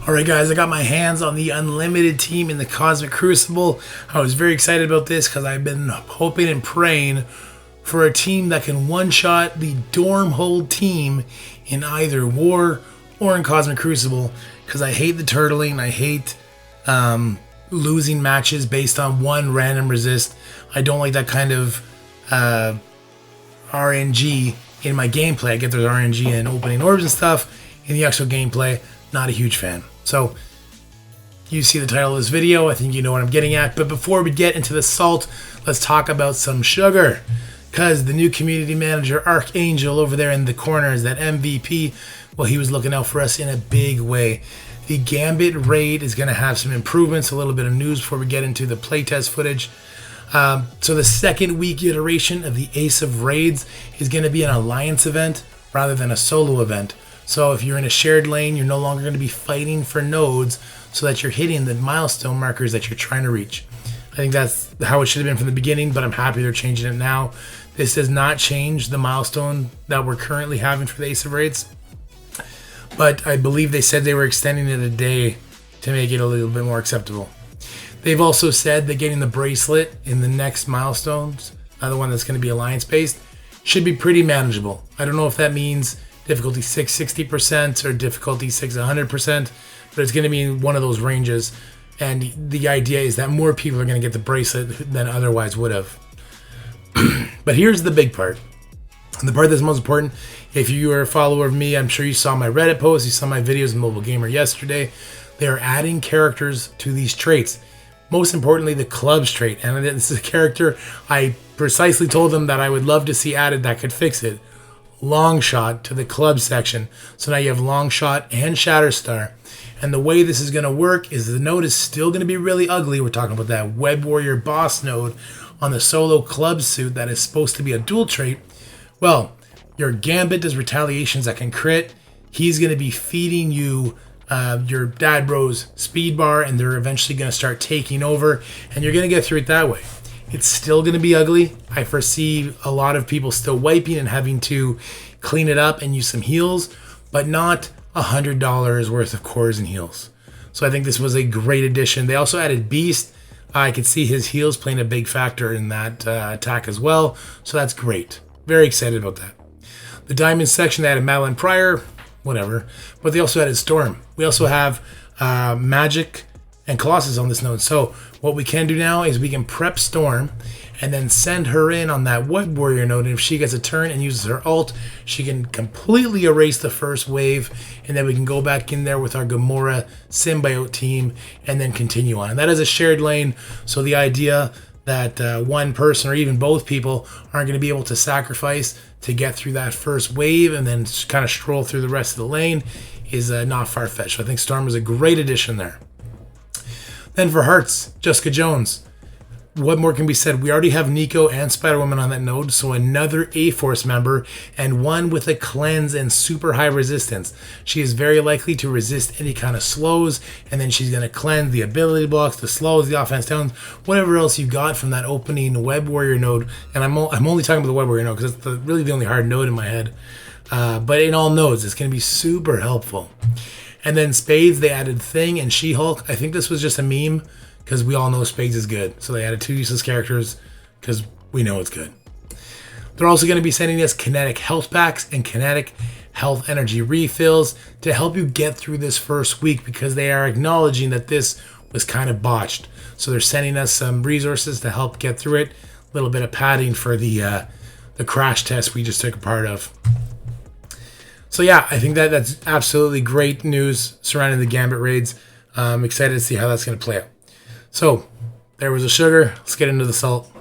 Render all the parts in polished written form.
Alright guys, I got my hands on the unlimited team in the Cosmic Crucible. I was very excited about this because I've been hoping and praying for a team that can one-shot the Dormhold team in either War or in Cosmic Crucible, because I hate the turtling. I hate losing matches based on one random resist. I don't like that kind of RNG in my gameplay. I get there's RNG in opening orbs and stuff. In the actual gameplay, not a huge fan. So, you see the title of this video, I think you know what I'm getting at. But before we get into the salt, let's talk about some sugar. Because the new community manager, Archangel, over there in the corner is that MVP. Well, he was looking out for us in a big way. The Gambit raid is going to have some improvements, a little bit of news before we get into the playtest footage. So the second week iteration of the Ace of Raids is going to be an alliance event rather than a solo event. So if you're in a shared lane, you're no longer going to be fighting for nodes so that you're hitting the milestone markers that you're trying to reach. I think that's how it should have been from the beginning, but I'm happy they're changing it now. This does not change the milestone that we're currently having for the Ace of Raids, but I believe they said they were extending it a day to make it a little bit more acceptable. They've also said that getting the bracelet in the next milestones, the one that's going to be alliance-based, should be pretty manageable. I don't know if that means difficulty 6 60% or difficulty 6 100%, but it's going to be in one of those ranges. And the idea is that more people are going to get the bracelet than otherwise would have. But here's the big part. And the part that's most important, if you are a follower of me, I'm sure you saw my Reddit post, you saw my videos in Mobile Gamer yesterday. They are adding characters to these traits. Most importantly, the clubs trait. And this is a character I precisely told them that I would love to see added that could fix it. Long shot to the club section. So now you have long shot and Shatterstar. And the way this is going to work is the node is still going to be really ugly. We're talking about that Web Warrior boss node on the solo club suit that is supposed to be a dual trait. Well, your Gambit does retaliations that can crit. He's going to be feeding you your dad bros speed bar, and they're eventually going to start taking over, and you're going to get through it that way. It's still going to be ugly. I foresee a lot of people still wiping and having to clean it up and use some heals, but not $100 worth of cores and heals. So I think this was a great addition. They also added Beast. I could see his heals playing a big factor in that attack as well. So that's great. Very excited about that. The Diamond section, they added Madeline Pryor, whatever. But they also added Storm. We also have Magic and Colossus on this node. So what we can do now is we can prep Storm and then send her in on that Web Warrior node. And if she gets a turn and uses her ult, she can completely erase the first wave. And then we can go back in there with our Gamora symbiote team and then continue on. And that is a shared lane. So the idea that one person or even both people aren't going to be able to sacrifice to get through that first wave and then kind of stroll through the rest of the lane is not far-fetched. So I think Storm was a great addition there. Then for Hearts, Jessica Jones. What more can be said? We already have Nico and Spider-Woman on that node, so another A-Force member, and one with a cleanse and super high resistance. She is very likely to resist any kind of slows, and then she's going to cleanse the ability blocks, the slows, the offense downs, whatever else you got from that opening Web Warrior node. And I'm only talking about the Web Warrior node because it's really the only hard node in my head. But in all nodes, it's going to be super helpful. And then Spades, they added Thing and She-Hulk. I think this was just a meme, because we all know Spades is good. So they added 2 useless characters because we know it's good. They're also going to be sending us kinetic health packs and kinetic health energy refills to help you get through this first week, because they are acknowledging that this was kind of botched. So they're sending us some resources to help get through it. A little bit of padding for the crash test we just took a part of. So yeah, I think that's absolutely great news surrounding the Gambit raids. I'm excited to see how that's going to play out. So, there was a sugar. Let's get into the salt.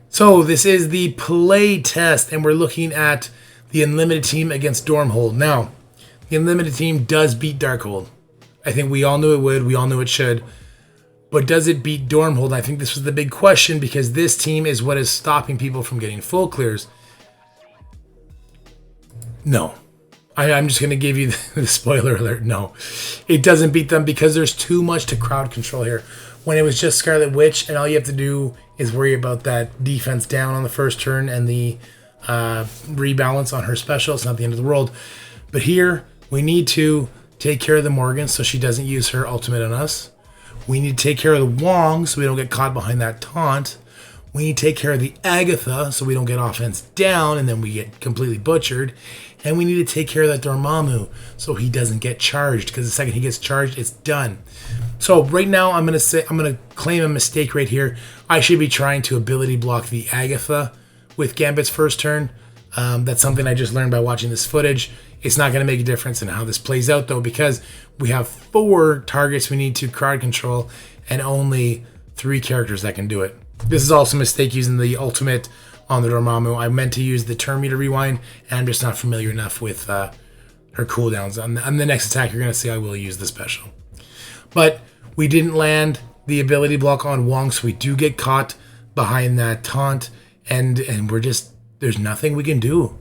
So, this is the play test, and we're looking at the Unlimited team against Dormhold. Now, the Unlimited team does beat Darkhold. I think we all knew it would. We all knew it should. But does it beat Dormhold? I think this was the big question, because this team is what is stopping people from getting full clears. No. I'm just going to give you the spoiler alert. No, it doesn't beat them because there's too much to crowd control here. When it was just Scarlet Witch and all you have to do is worry about that defense down on the first turn and the rebalance on her special, it's not the end of the world. But here we need to take care of the Morgan so she doesn't use her ultimate on us. We need to take care of the Wong so we don't get caught behind that taunt. We need to take care of the Agatha so we don't get offense down and then we get completely butchered. And we need to take care of that Dormammu so he doesn't get charged, because the second he gets charged, it's done. So right now I'm gonna claim a mistake right here. I should be trying to ability block the Agatha with Gambit's first turn. That's something I just learned by watching this footage. It's not going to make a difference in how this plays out, though, because we have 4 targets we need to crowd control and only 3 characters that can do it. This is also a mistake using the ultimate on the Dormammu. I meant to use the turn meter rewind, and I'm just not familiar enough with her cooldowns. On the next attack, you're going to see I will use the special. But we didn't land the ability block on Wong, so we do get caught behind that taunt, and we're just, there's nothing we can do.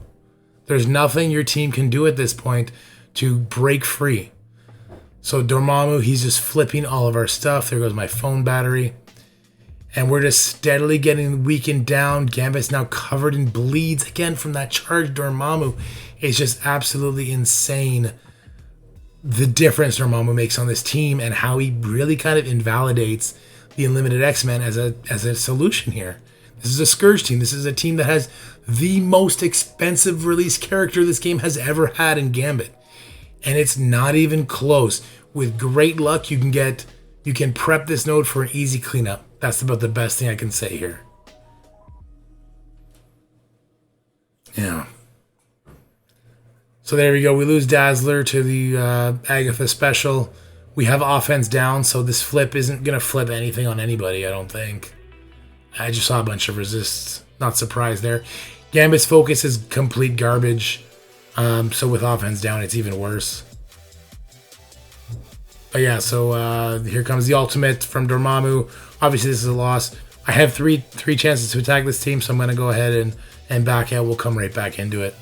There's nothing your team can do at this point to break free. So Dormammu, he's just flipping all of our stuff. There goes my phone battery. And we're just steadily getting weakened down. Gambit's now covered in bleeds again from that charged Dormammu. It's just absolutely insane the difference Dormammu makes on this team and how he really kind of invalidates the Unlimited X-Men as a solution here. This is a Scourge team. This is a team that has the most expensive release character this game has ever had in Gambit. And it's not even close. With great luck, you can prep this node for an easy cleanup. That's about the best thing I can say here. Yeah. So there we go. We lose Dazzler to the Agatha special. We have offense down, so this flip isn't going to flip anything on anybody, I don't think. I just saw a bunch of resists. Not surprised there. Gambit's focus is complete garbage. So with offense down, it's even worse. But yeah, so here comes the ultimate from Dormammu. Obviously, this is a loss. I have three chances to attack this team, so I'm going to go ahead and back out. We'll come right back into it.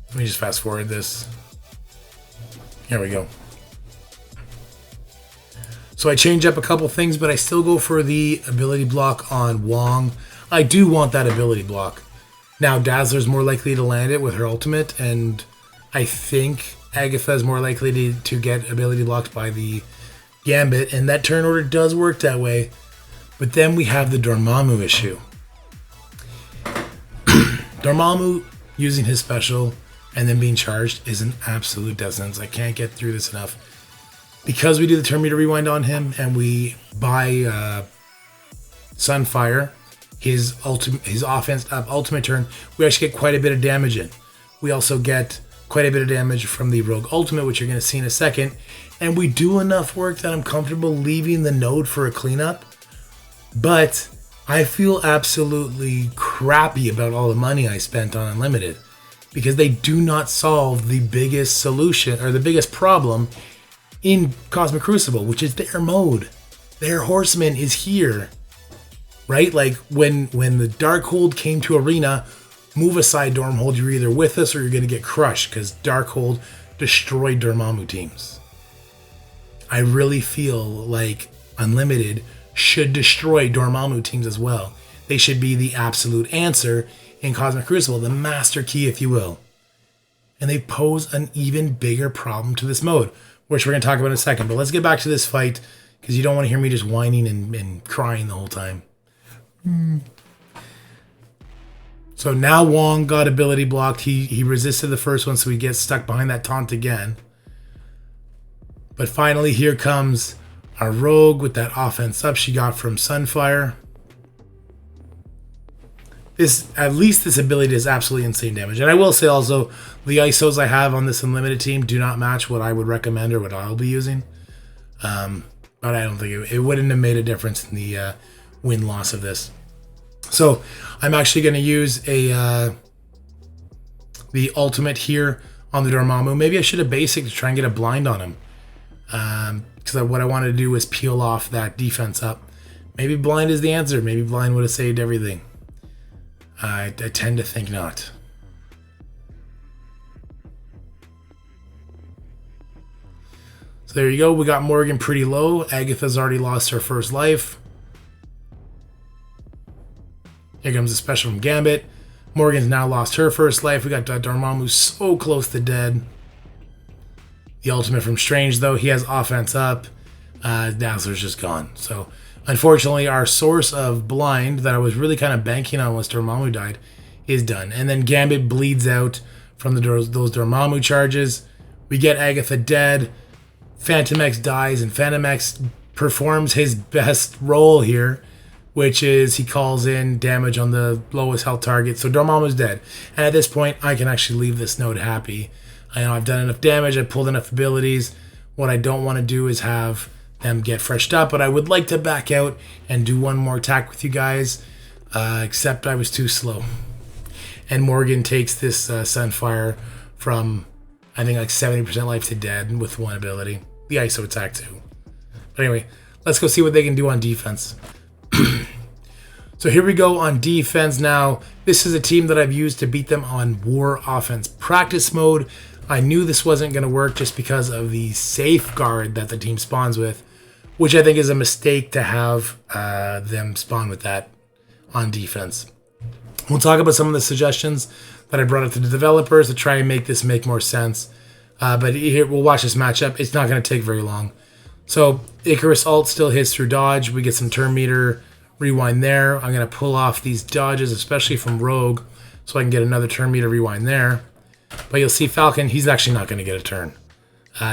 Let me just fast forward this. Here we go. So I change up a couple things, but I still go for the ability block on Wong. I do want that ability block. Now, Dazzler's more likely to land it with her ultimate, and I think Agatha is more likely to get ability blocked by the Gambit, and that turn order does work that way. But then we have the Dormammu issue. Dormammu using his special and then being charged is an absolute death sentence. I can't get through this enough. Because we do the turn meter rewind on him and we buy Sunfire, his offense ultimate turn, we actually get quite a bit of damage in. We also get quite a bit of damage from the Rogue ultimate, which you're going to see in a second. And we do enough work that I'm comfortable leaving the node for a cleanup. But I feel absolutely crappy about all the money I spent on Unlimited, because they do not solve the biggest solution or the biggest problem in Cosmic Crucible, which is their mode. Their horseman is here, right? Like when the Darkhold came to Arena, move aside Dormhold, you're either with us or you're going to get crushed, because Darkhold destroyed Dormammu teams. I really feel like Unlimited should destroy Dormammu teams as well. They should be the absolute answer in Cosmic Crucible, the master key, if you will. And they pose an even bigger problem to this mode, which we're going to talk about in a second. But let's get back to this fight, because you don't want to hear me just whining and crying the whole time. So now Wong got ability blocked. He resisted the first one, so he gets stuck behind that taunt again. But finally, here comes our Rogue with that offense up she got from Sunfire. At least this ability does absolutely insane damage. And I will say also, the ISOs I have on this Unlimited team do not match what I would recommend or what I'll be using. But I don't think it wouldn't have made a difference in the win-loss of this. So I'm actually going to use the ultimate here on the Dormammu. Maybe I should have basic to try and get a blind on him. Because what I wanted to do was peel off that defense up. Maybe blind is the answer. Maybe blind would have saved everything. I tend to think not. So there you go. We got Morgan pretty low. Agatha's already lost her first life. Here comes a special from Gambit. Morgan's now lost her first life. We got Dormammu so close to dead. The ultimate from Strange, though, he has offense up. Dazzler's just gone. So, unfortunately, our source of blind that I was really kind of banking on once Dormammu died is done. And then Gambit bleeds out from those Dormammu charges. We get Agatha dead. Phantom X dies, and Phantom X performs his best role here, which is he calls in damage on the lowest health target. So Dormammu's dead. And at this point, I can actually leave this node happy. I know I've done enough damage. I've pulled enough abilities. What I don't want to do is have them get freshed up, but I would like to back out and do one more attack with you guys, except I was too slow. And Morgan takes this Sunfire from, I think, like 70% life to dead with one ability. The ISO attack too. But anyway, let's go see what they can do on defense. So here we go on defense now. This is a team that I've used to beat them on War Offense practice mode. I knew this wasn't going to work just because of the safeguard that the team spawns with, which I think is a mistake to have them spawn with that on defense. We'll talk about some of the suggestions that I brought up to the developers to try and make this make more sense. But here, we'll watch this matchup. It's not going to take very long. So Icarus ult still hits through dodge. We get some turn meter rewind there. I'm going to pull off these dodges, especially from Rogue, so I can get another turn meter rewind there. But you'll see Falcon, he's actually not going to get a turn.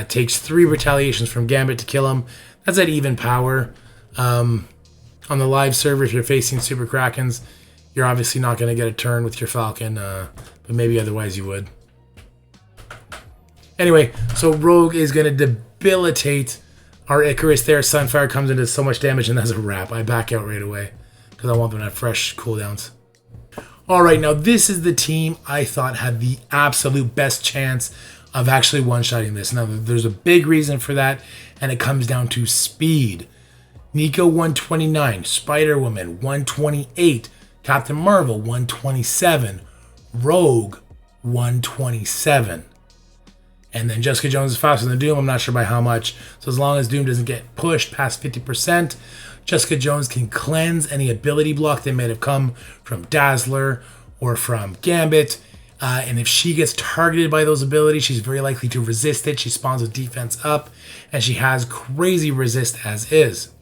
Takes 3 retaliations from Gambit to kill him. That's at even power. On the live server, if you're facing Super Krakens, you're obviously not going to get a turn with your Falcon, but maybe otherwise you would. Anyway, so Rogue is going to debilitate our Icarus there. Sunfire comes into so much damage, and that's a wrap. I back out right away because I want them to have fresh cooldowns. Alright, now this is the team I thought had the absolute best chance of actually one-shotting this. Now, there's a big reason for that, and it comes down to speed. Nico 129, Spider-Woman 128, Captain Marvel 127, Rogue 127. And then Jessica Jones is faster than Doom. I'm not sure by how much. So as long as Doom doesn't get pushed past 50%, Jessica Jones can cleanse any ability block that may have come from Dazzler or from Gambit. And if she gets targeted by those abilities, she's very likely to resist it. She spawns with defense up, and she has crazy resist as is.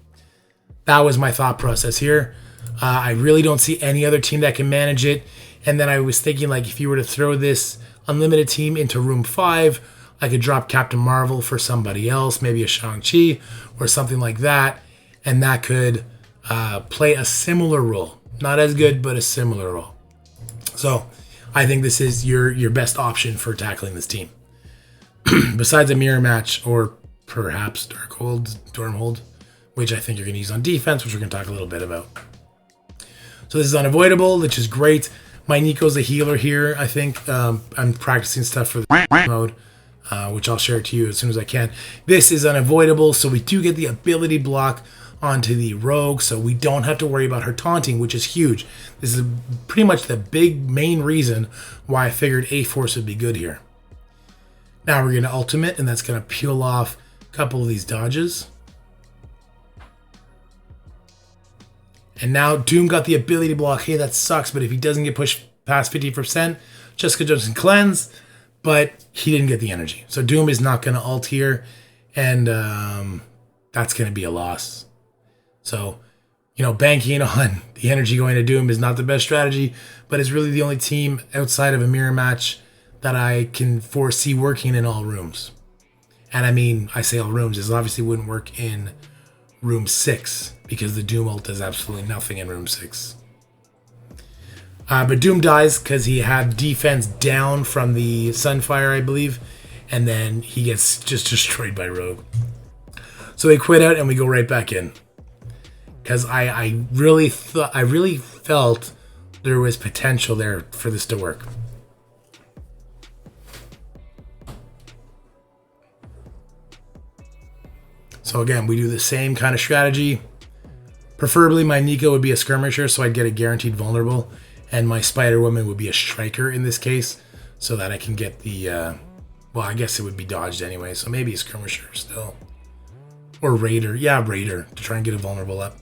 That was my thought process here. I really don't see any other team that can manage it. And then I was thinking, like, if you were to throw this unlimited team into room 5, I could drop Captain Marvel for somebody else, maybe a Shang-Chi or something like that, and that could play a similar role. Not as good, but a similar role. So I think this is your best option for tackling this team. Besides a mirror match or perhaps Dormhold, which I think you're going to use on defense, which we're going to talk a little bit about. So this is unavoidable, which is great. My Nico's a healer here, I think. I'm practicing stuff for the mode, which I'll share to you as soon as I can. This is unavoidable, so we do get the ability block onto the Rogue, so we don't have to worry about her taunting, which is huge. This is pretty much the big main reason why I figured A-Force would be good here. Now we're going to ultimate, and that's going to peel off a couple of these dodges. And now Doom got the ability block. Hey, that sucks, but if he doesn't get pushed past 50%, Jessica Jones can cleanse, but he didn't get the energy. So Doom is not going to ult here, and that's going to be a loss. So, you know, banking on the energy going to Doom is not the best strategy, but it's really the only team outside of a mirror match that I can foresee working in all rooms. And I mean, I say all rooms, this obviously wouldn't work in room 6 because the Doom ult does absolutely nothing in room 6. But Doom dies because he had defense down from the Sunfire, I believe, and then he gets just destroyed by Rogue. So they quit out and we go right back in. Because I really felt there was potential there for this to work. So again, we do the same kind of strategy. Preferably my Nico would be a skirmisher, so I'd get a guaranteed vulnerable. And my Spider-Woman would be a striker in this case, so that I can get the, well, I guess it would be dodged anyway, so maybe a skirmisher still. Or Raider. Yeah, Raider, to try and get a vulnerable up.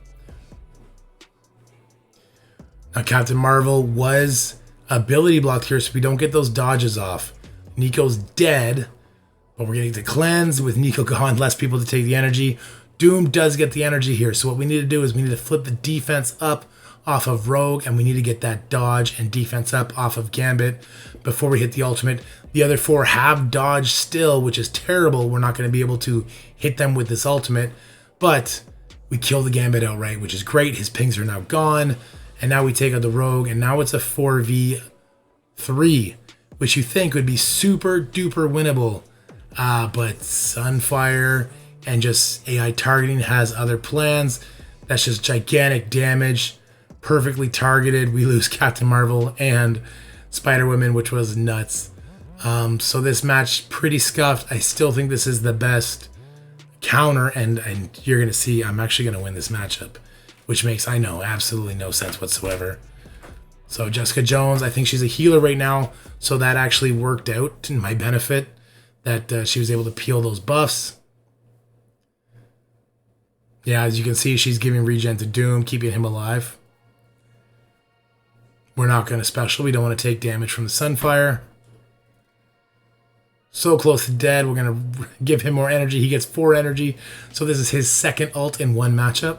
Now, Captain Marvel was ability blocked here, so we don't get those dodges off. Nico's dead, But we're getting to cleanse with Nico gone, less people to take the energy. Doom does get the energy here. So what we need to do is we need to flip the defense up off of Rogue, and we need to get that dodge and defense up off of Gambit before we hit the ultimate. The other 4 have dodge still, which is terrible. We're not going to be able to hit them with this ultimate, but we kill the Gambit outright, which is great. His pings are now gone, and now we take out the Rogue, and now it's a 4v3, which you think would be super duper winnable. But Sunfire and just AI targeting has other plans. That's just gigantic damage, perfectly targeted. We lose Captain Marvel and Spider-Woman, which was nuts. So this match, pretty scuffed. I still think this is the best counter, and you're going to see I'm actually going to win this matchup, which makes, I know, absolutely no sense whatsoever. So Jessica Jones, I think she's a healer right now, so that actually worked out in my benefit, that she was able to peel those buffs. Yeah, as you can see, she's giving regen to Doom, keeping him alive. We're not going to special. We don't want to take damage from the Sunfire. So close to dead. We're going to give him more energy. He gets 4 energy. So this is his second ult in one matchup.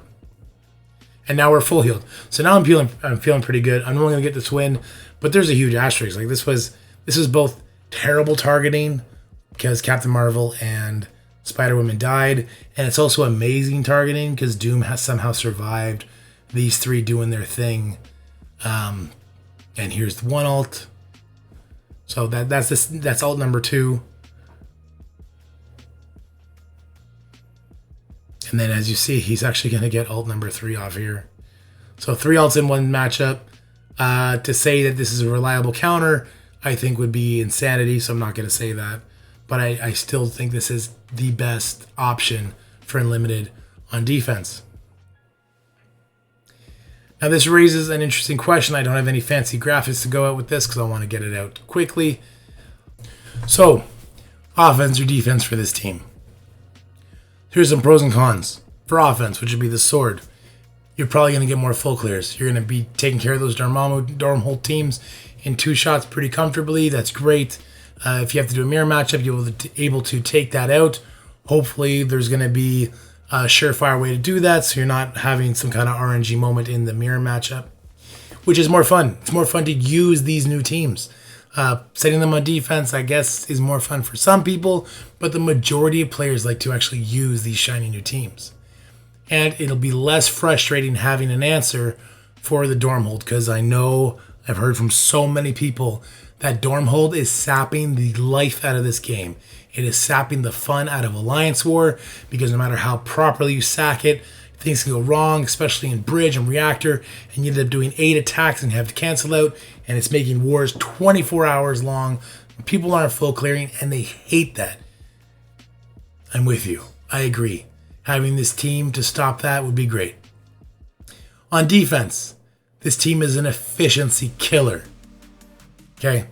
And now we're full healed. So now I'm feeling pretty good. I'm only going to get this win, but there's a huge asterisk. Like this was both terrible targeting because Captain Marvel and Spider-Woman died, and it's also amazing targeting because Doom has somehow survived these 3 doing their thing. And here's the 1 ult. So that's ult number 2. And then as you see, he's actually going to get ult number 3 off here. So 3 ults in one matchup. To say that this is a reliable counter, I think would be insanity, so I'm not going to say that. But I still think this is the best option for Unlimited on defense. Now this raises an interesting question. I don't have any fancy graphics to go out with this because I want to get it out quickly. So, offense or defense for this team? Here's some pros and cons. For offense, which would be the sword, you're probably going to get more full clears. You're going to be taking care of those Dormhold teams in 2 shots pretty comfortably. That's great. If you have to do a mirror matchup, you'll be able to take that out. Hopefully there's going to be a surefire way to do that, so you're not having some kind of RNG moment in the mirror matchup, which is more fun. It's more fun to use these new teams. Setting them on defense, I guess, is more fun for some people, but the majority of players like to actually use these shiny new teams. And it'll be less frustrating having an answer for the Dormhold, because I know I've heard from so many people that Dormhold is sapping the life out of this game. It is sapping the fun out of Alliance War, because no matter how properly you sack it, things can go wrong, especially in Bridge and Reactor, and you end up doing 8 attacks and you have to cancel out, and it's making wars 24 hours long. People aren't full clearing, and they hate that. I'm with you. I agree. Having this team to stop that would be great. On defense, this team is an efficiency killer. Okay?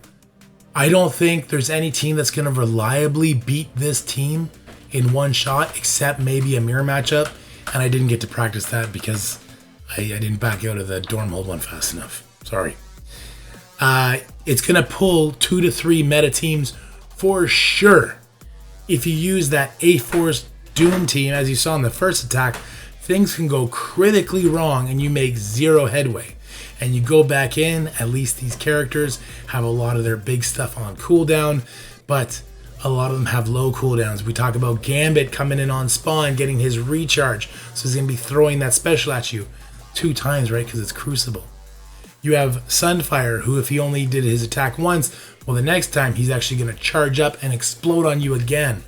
I don't think there's any team that's going to reliably beat this team in one shot, except maybe a mirror matchup. And I didn't get to practice that because I didn't back out of the Dormhold one fast enough. Sorry. It's going to pull 2 to 3 meta teams for sure. If you use that A-Force Doom team, as you saw in the first attack, things can go critically wrong and you make 0 headway. And you go back in, at least these characters have a lot of their big stuff on cooldown, but a lot of them have low cooldowns. We talk about Gambit coming in on spawn, getting his recharge, so he's going to be throwing that special at you 2 times, right, because it's Crucible. You have Sunfire, who if he only did his attack once, well, the next time he's actually going to charge up and explode on you again.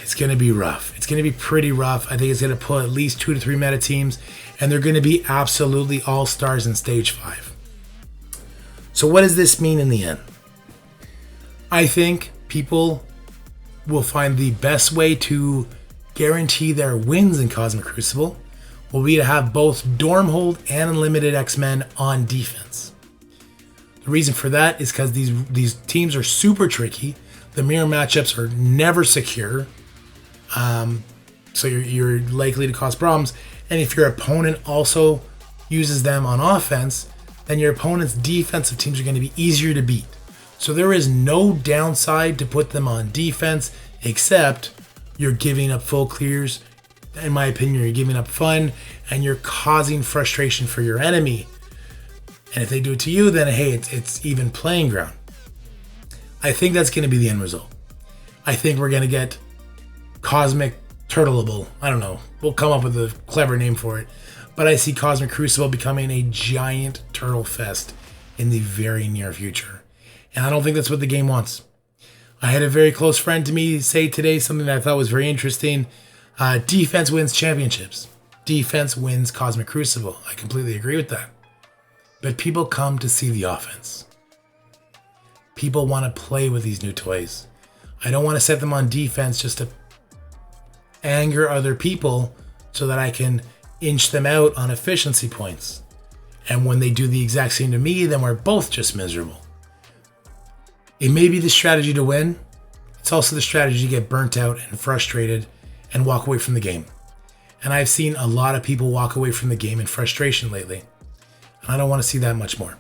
It's going to be rough. It's going to be pretty rough. I think it's going to pull at least 2 to 3 meta teams, and they're going to be absolutely all-stars in Stage 5. So what does this mean in the end? I think people will find the best way to guarantee their wins in Cosmic Crucible will be to have both Dormhold and Unlimited X-Men on defense. The reason for that is because these teams are super tricky. The mirror matchups are never secure. So you're likely to cause problems. And if your opponent also uses them on offense, then your opponent's defensive teams are going to be easier to beat. So there is no downside to put them on defense, except you're giving up full clears. In my opinion, you're giving up fun, and you're causing frustration for your enemy. And if they do it to you, then hey, it's even playing ground. I think that's going to be the end result. I think we're going to get Cosmic Turtleable. I don't know. We'll come up with a clever name for it. But I see Cosmic Crucible becoming a giant turtle fest in the very near future. And I don't think that's what the game wants. I had a very close friend to me say today something that I thought was very interesting. Defense wins championships. Defense wins Cosmic Crucible. I completely agree with that. But people come to see the offense. People want to play with these new toys. I don't want to set them on defense just to anger other people so that I can inch them out on efficiency points. And when they do the exact same to me, then we're both just miserable. It may be the strategy to win. It's also the strategy to get burnt out and frustrated and walk away from the game. And I've seen a lot of people walk away from the game in frustration lately. And I don't want to see that much more.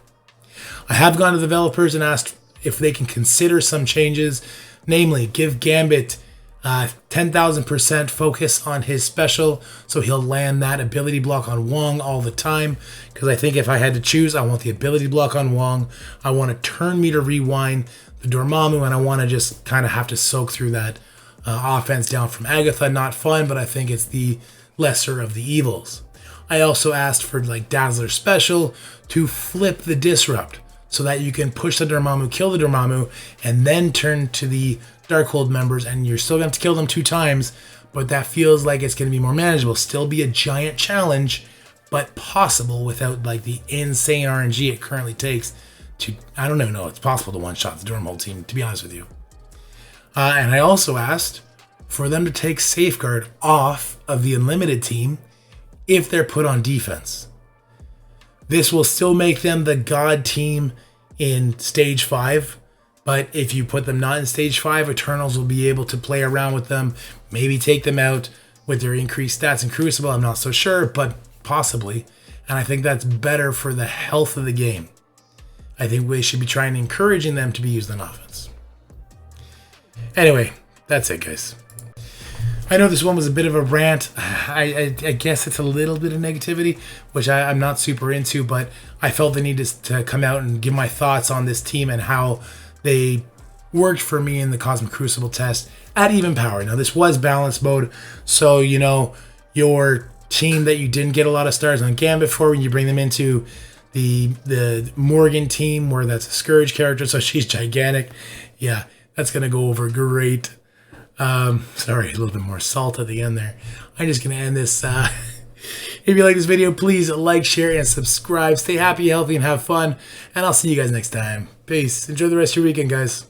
I have gone to developers and asked if they can consider some changes, namely give Gambit 10,000% focus on his special, so he'll land that ability block on Wong all the time. Because I think if I had to choose, I want the ability block on Wong. I want to turn me to rewind the Dormammu, and I want to just kind of have to soak through that offense down from Agatha. Not fun, but I think it's the lesser of the evils. I also asked for like Dazzler special to flip the disrupt so that you can push the Dormammu, kill the Dormammu, and then turn to the Darkhold members, and you're still going to have to kill them 2 times, but that feels like it's going to be more manageable. Still be a giant challenge, but possible without like the insane RNG it currently takes to, I don't even know, it's possible to one-shot the Dormhold team, to be honest with you. And I also asked for them to take Safeguard off of the Unlimited team if they're put on defense. This will still make them the God team in Stage 5, but if you put them not in Stage 5, Eternals will be able to play around with them, maybe take them out with their increased stats in Crucible. I'm not so sure, but possibly. And I think that's better for the health of the game. I think we should be trying to encouraging them to be used on offense. Anyway, that's it, guys. I know this one was a bit of a rant. I guess it's a little bit of negativity, which I'm not super into, but I felt the need to come out and give my thoughts on this team and how they worked for me in the Cosmic Crucible test at even power. Now, this was balanced mode, so, you know, your team that you didn't get a lot of stars on Gambit for, when you bring them into the Morgan team, where that's a Scourge character, so she's gigantic. Yeah, that's going to go over great. Sorry, a little bit more salt at the end there. I'm just going to end this. If you like this video, please like, share, and subscribe. Stay happy, healthy, and have fun. And I'll see you guys next time. Peace. Enjoy the rest of your weekend, guys.